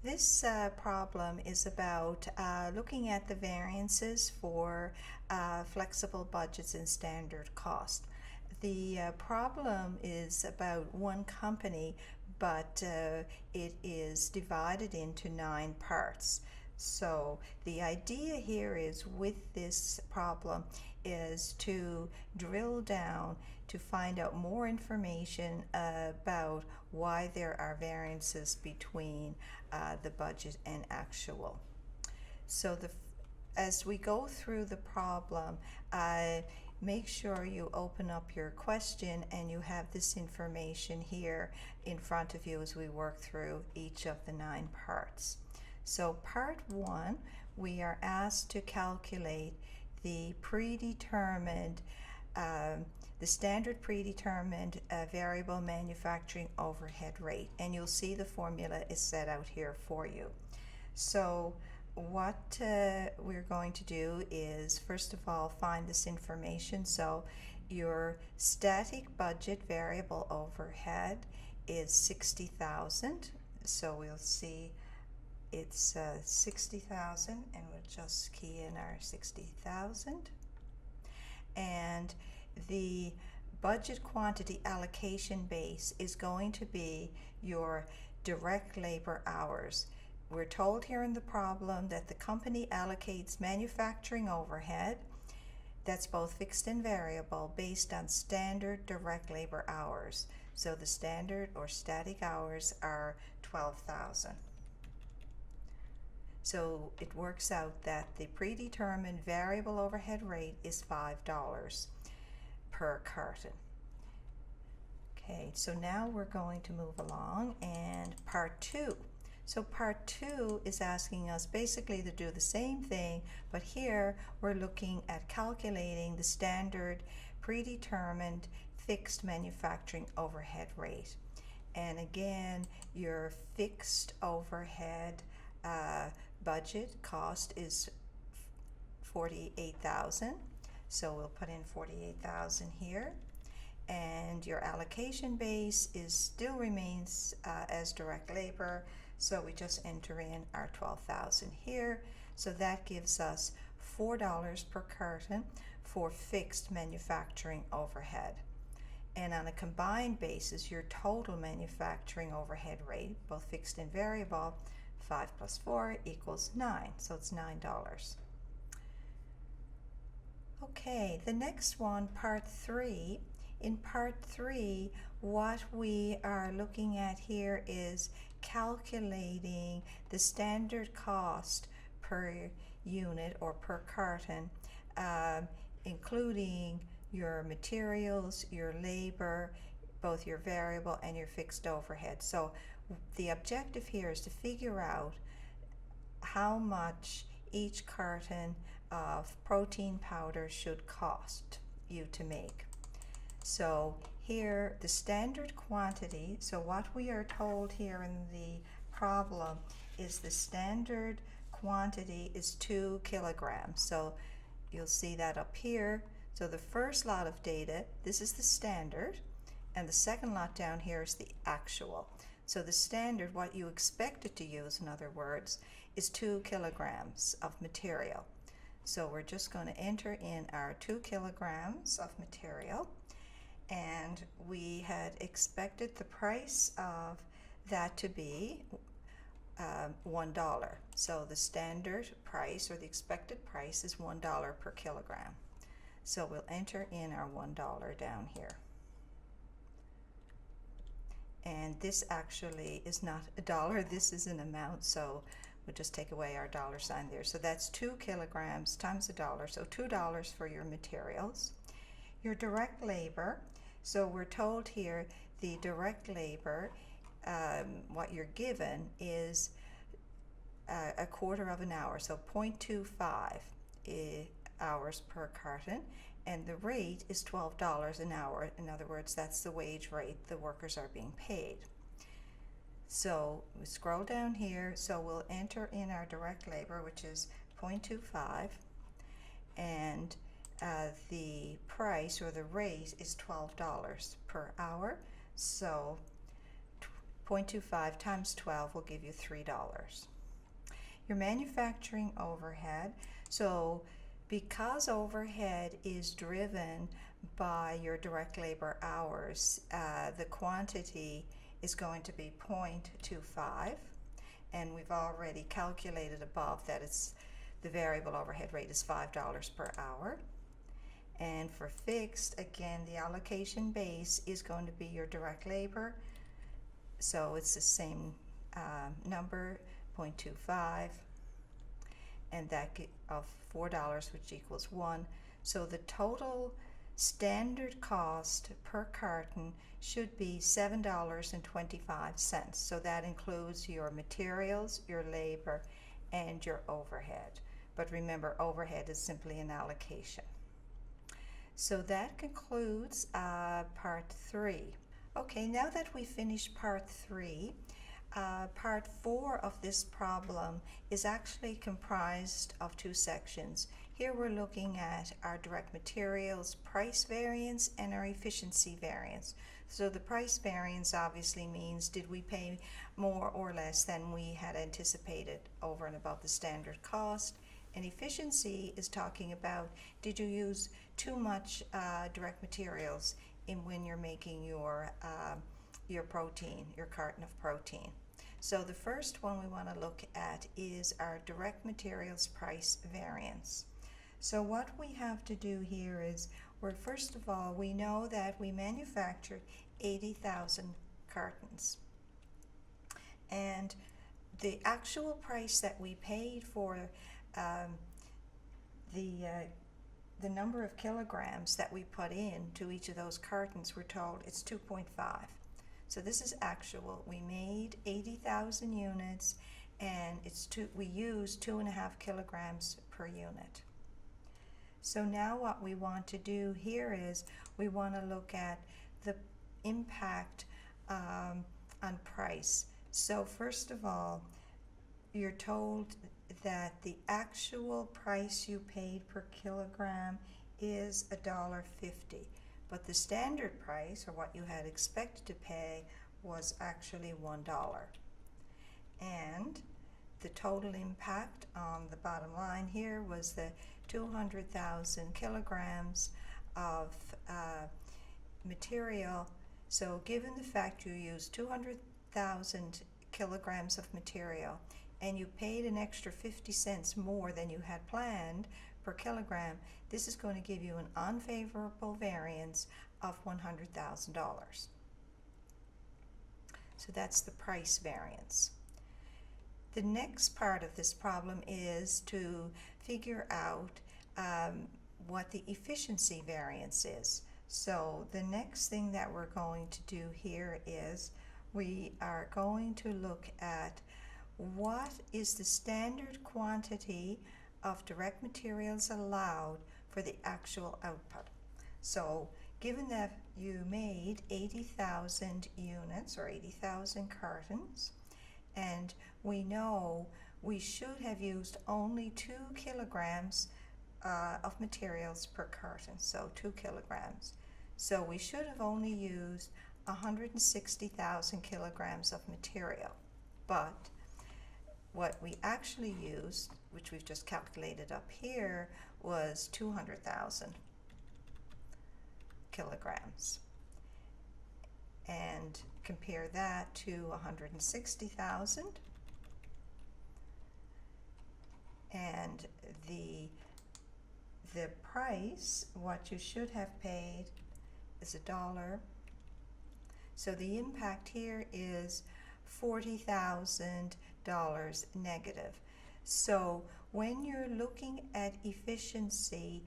This problem is about looking at the variances for flexible budgets and standard cost. The problem is about one company, but it is divided into 9 parts. So the idea here is with this problem is to drill down to find out more information about why there are variances between the budget and actual. So as we go through the problem, make sure you open up your question and you have this information here in front of you as we work through each of the 9 parts. So part 1, we are asked to calculate the predetermined the standard predetermined variable manufacturing overhead rate, and you'll see the formula is set out here for you. So what we're going to do is first of all find this information. So your static budget variable overhead is 60,000, so we'll see it's 60,000, and we'll just key in our 60,000. And the budget quantity allocation base is going to be your direct labor hours. We're told here in the problem that the company allocates manufacturing overhead, that's both fixed and variable, based on standard direct labor hours. So the standard or static hours are 12,000. So it works out that the predetermined variable overhead rate is $5 per carton. Okay, so now we're going to move along and part 2. So part 2 is asking us basically to do the same thing, but here we're looking at calculating the standard predetermined fixed manufacturing overhead rate. And again, your fixed overhead budget cost is 48,000, so we'll put in 48,000 here, and your allocation base still remains as direct labor, so we just enter in our 12,000 here. So that gives us $4 per carton for fixed manufacturing overhead. And on a combined basis, your total manufacturing overhead rate, both fixed and variable, 5 plus 4 equals 9, so it's $9. Okay, the next one, part 3. In part 3, what we are looking at here is calculating the standard cost per unit or per carton, including your materials, your labor, both your variable and your fixed overhead. So the objective here is to figure out how much each carton of protein powder should cost you to make. So here the standard quantity, so what we are told here in the problem is the standard quantity is 2 kilograms. So you'll see that up here. So the first lot of data, this is the standard, and the second lot down here is the actual. So the standard, what you expect it to use, in other words, is 2 kilograms of material. So we're just going to enter in our 2 kilograms of material, and we had expected the price of that to be $1. So the standard price or the expected price is $1 per kilogram. So we'll enter in our $1 down here. And this actually is not a dollar, this is an amount, so we'll just take away our dollar sign there. So that's 2 kilograms times $1, so $2 for your materials. Your direct labor, so we're told here the direct labor, what you're given is a quarter of an hour, so 0.25 hours per carton, and the rate is $12 an hour. In other words, that's the wage rate the workers are being paid. So we scroll down here, so we'll enter in our direct labor, which is 0.25, and the price or the rate is $12 per hour. So 0.25 times 12 will give you $3. Your manufacturing overhead, so because overhead is driven by your direct labor hours, the quantity is going to be 0.25, and we've already calculated above that it's the variable overhead rate is $5 per hour. And for fixed, again, the allocation base is going to be your direct labor, so it's the same number, 0.25, and that of $4, which equals 1. So the total standard cost per carton should be $7.25. So that includes your materials, your labor, and your overhead. But remember, overhead is simply an allocation. So that concludes part 3. Okay, now that we finished part 3, part 4 of this problem is actually comprised of 2 sections. Here we're looking at our direct materials price variance and our efficiency variance. So the price variance obviously means did we pay more or less than we had anticipated over and above the standard cost. And efficiency is talking about did you use too much direct materials in when you're making your protein, your carton of protein. So the first one we want to look at is our direct materials price variance. So what we have to do here is, first of all, we know that we manufactured 80,000 cartons. And the actual price that we paid for the number of kilograms that we put in to each of those cartons, we're told it's 2.5. So this is actual. We made 80,000 units, and we used 2.5 kilograms per unit. So now what we want to do here is we want to look at the impact on price. So first of all, you're told that the actual price you paid per kilogram is $1.50, but the standard price, or what you had expected to pay, was actually $1. And the total impact on the bottom line here was the 200,000 kilograms of material. So given the fact you used 200,000 kilograms of material and you paid an extra 50 cents more than you had planned per kilogram, this is going to give you an unfavorable variance of $100,000. So that's the price variance. The next part of this problem is to figure out what the efficiency variance is. So the next thing that we're going to do here is we are going to look at what is the standard quantity of direct materials allowed for the actual output. So given that you made 80,000 units or 80,000 cartons, and we know we should have used only 2 kilograms of materials per carton, so 2 kilograms. So we should have only used 160,000 kilograms of material, but what we actually used, which we've just calculated up here, was 200,000 kilograms. And compare that to 160,000, and the price, what you should have paid, is $1. So the impact here is $40,000 negative. So when you're looking at efficiency,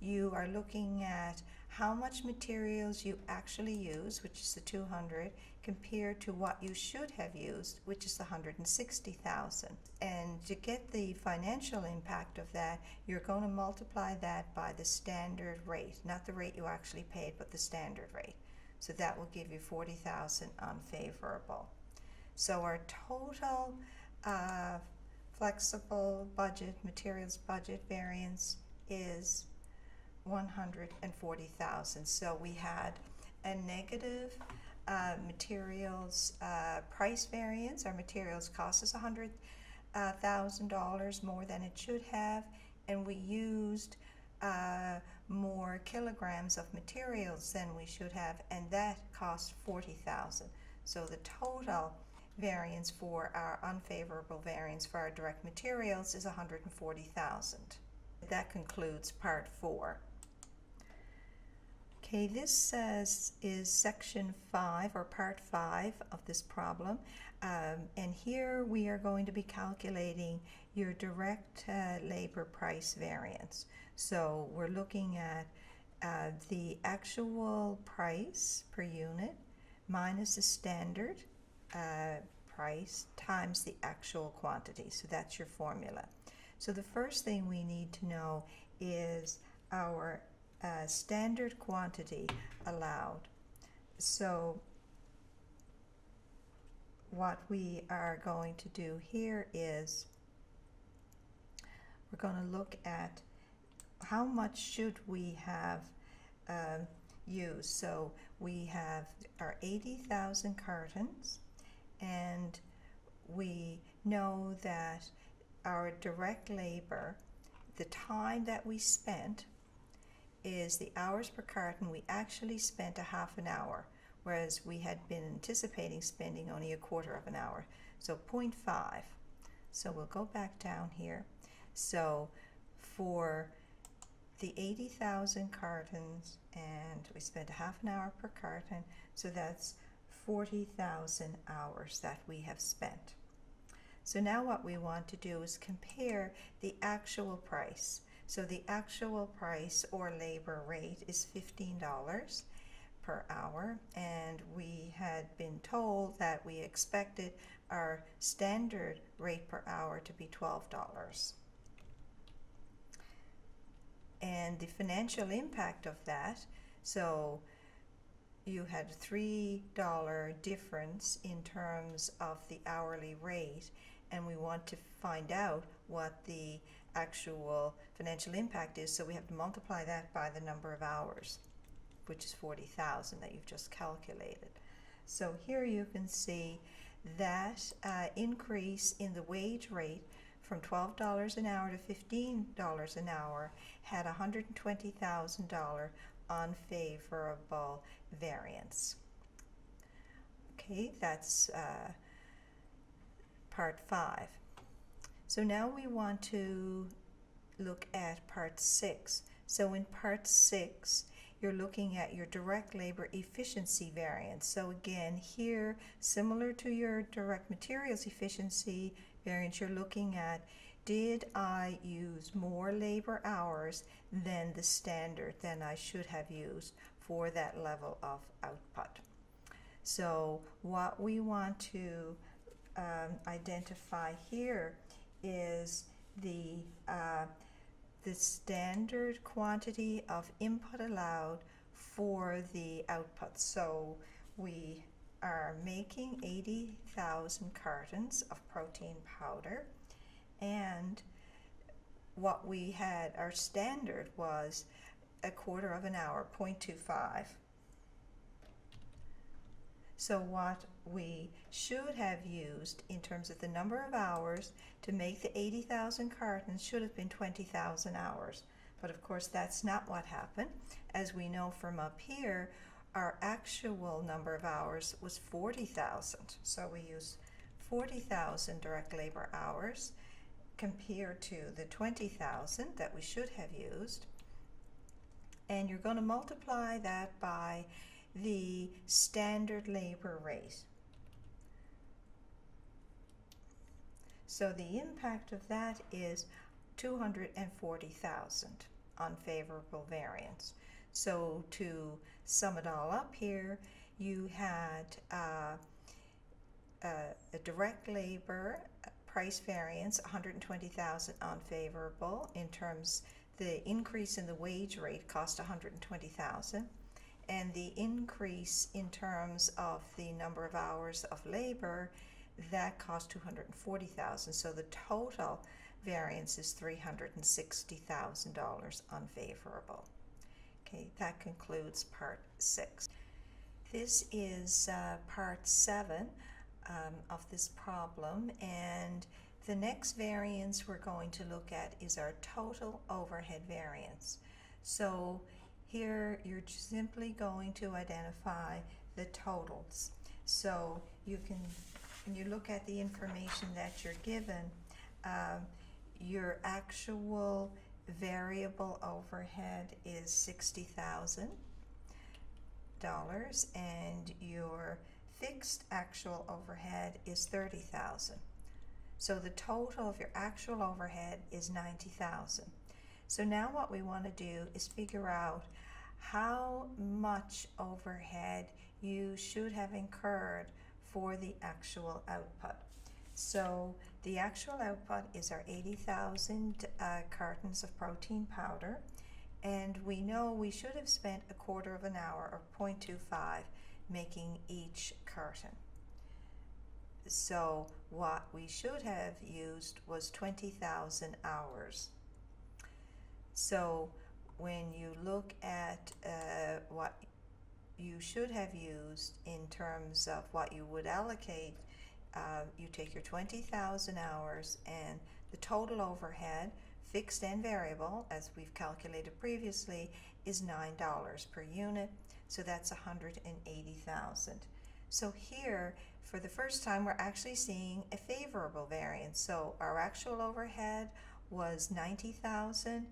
you are looking at how much materials you actually use, which is the 200, compared to what you should have used, which is the 160,000. And to get the financial impact of that, you're going to multiply that by the standard rate, not the rate you actually paid, but the standard rate. So that will give you 40,000 unfavorable. So our total flexible budget, materials budget variance is 140,000. So we had a negative materials price variance. Our materials cost us $100,000 more than it should have, and we used more kilograms of materials than we should have, and that cost $40,000. So the total variance for our unfavorable variance for our direct materials is $140,000. That concludes part 4. Okay, this is section 5 or part 5 of this problem, and here we are going to be calculating your direct labor price variance. So we're looking at the actual price per unit minus the standard price times the actual quantity. So that's your formula. So the first thing we need to know is our standard quantity allowed. So what we are going to do here is we're going to look at how much should we have used. So we have our 80,000 cartons, and we know that our direct labor, the time that we spent, is the hours per carton. We actually spent a half an hour, whereas we had been anticipating spending only a quarter of an hour. So 0.5. So we'll go back down here. So for the 80,000 cartons, and we spent a half an hour per carton, so that's 40,000 hours that we have spent. So now what we want to do is compare the actual price. So the actual price or labor rate is $15 per hour, and we had been told that we expected our standard rate per hour to be $12. And the financial impact of that, so you had a $3 difference in terms of the hourly rate, and we want to find out what the actual financial impact is, so we have to multiply that by the number of hours, which is 40,000 that you've just calculated. So here you can see that increase in the wage rate from $12 an hour to $15 an hour had $120,000 unfavorable variance. Okay, that's part 5. So now we want to look at part 6. So in part 6, you're looking at your direct labor efficiency variance. So again, here, similar to your direct materials efficiency variance, you're looking at, did I use more labor hours than the standard than I should have used for that level of output? So what we want to identify here is the standard quantity of input allowed for the output. So we are making 80,000 cartons of protein powder, and what we had, our standard was a quarter of an hour, 0.25. So what we should have used in terms of the number of hours to make the 80,000 cartons should have been 20,000 hours. But of course that's not what happened. As we know from up here, our actual number of hours was 40,000. So we used 40,000 direct labor hours compared to the 20,000 that we should have used. And you're going to multiply that by the standard labor rate. So the impact of that is 240,000 unfavorable variance. So to sum it all up here, you had a direct labor price variance, 120,000 unfavorable in terms the increase in the wage rate cost 120,000. And the increase in terms of the number of hours of labor, that cost 240,000. So the total variance is $360,000 unfavorable. Okay, that concludes part 6. This is part 7 of this problem, and the next variance we're going to look at is our total overhead variance. So here you're simply going to identify the totals. So you can, when you look at the information that you're given, your actual variable overhead is $60,000 and your fixed actual overhead is $30,000. So the total of your actual overhead is $90,000. So now what we want to do is figure out how much overhead you should have incurred for the actual output. So the actual output is our 80,000 cartons of protein powder, and we know we should have spent a quarter of an hour, or 0.25, making each carton. So what we should have used was 20,000 hours. So when you look at what you should have used in terms of what you would allocate, you take your 20,000 hours and the total overhead, fixed and variable, as we've calculated previously, is $9 per unit, so that's 180,000. So here, for the first time, we're actually seeing a favorable variance. So our actual overhead was 90,000.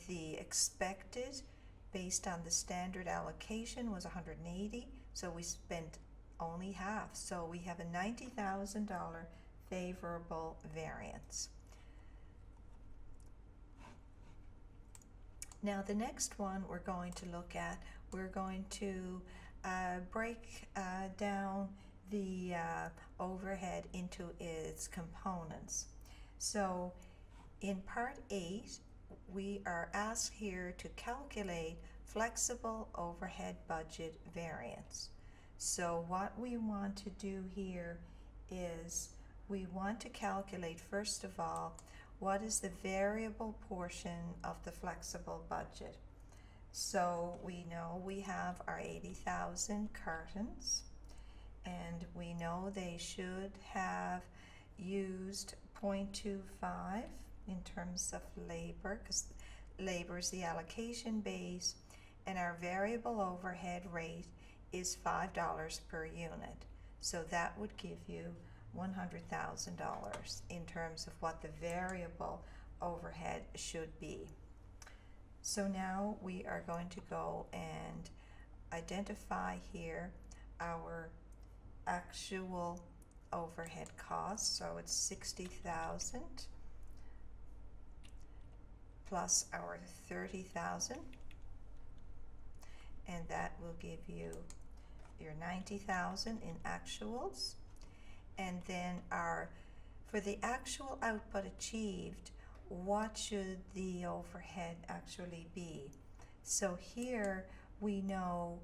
The expected, based on the standard allocation, was 180, so we spent only half. So we have a $90,000 favorable variance. Now the next one we're going to look at, we're going to break down the overhead into its components. So in part 8, we are asked here to calculate flexible overhead budget variance. So what we want to do here is we want to calculate, first of all, what is the variable portion of the flexible budget. So we know we have our 80,000 cartons, and we know they should have used 0.25 in terms of labor, because labor is the allocation base, and our variable overhead rate is $5 per unit. So that would give you $100,000 in terms of what the variable overhead should be. So now we are going to go and identify here our actual overhead costs. So it's 60,000 plus our 30,000, and that will give you your 90,000 in actuals. And then for the actual output achieved, what should the overhead actually be? So here we know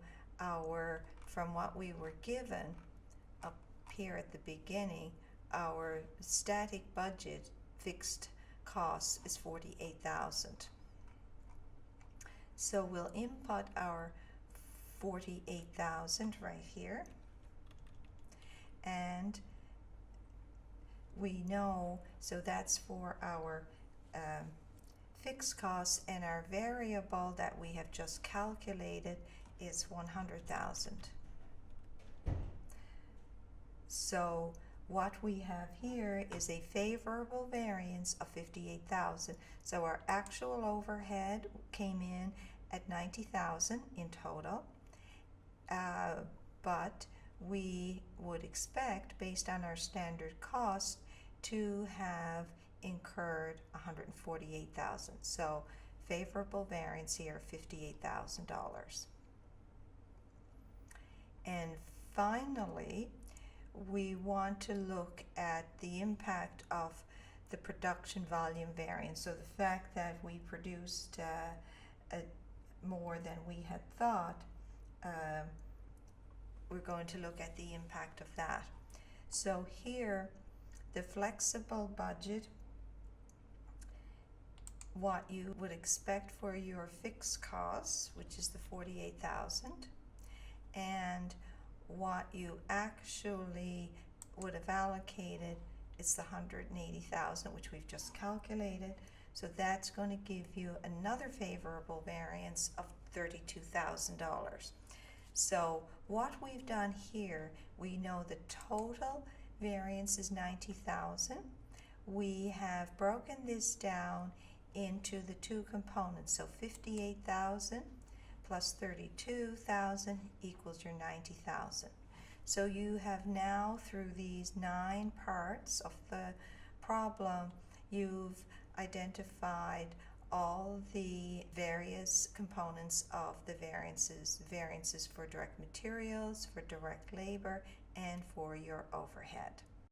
from what we were given up here at the beginning, our static budget fixed cost is 48,000. So we'll input our 48,000 right here, and we know, so that's for our fixed costs, and our variable that we have just calculated is 100,000. So what we have here is a favorable variance of 58,000. So our actual overhead came in at 90,000 in total, but we would expect, based on our standard cost, to have incurred 148,000. So favorable variance here, $58,000. And finally, we want to look at the impact of the production volume variance. So the fact that we produced more than we had thought, we're going to look at the impact of that. So here, the flexible budget, what you would expect for your fixed costs, which is the 48,000, and what you actually would have allocated is the 180,000, which we've just calculated. So that's going to give you another favorable variance of $32,000. So what we've done here, we know the total variance is 90,000. We have broken this down into the two components. So 58,000 plus 32,000 equals your 90,000. So you have now, through these 9 parts of the problem, you've identified all the various components of the variances for direct materials, for direct labor, and for your overhead.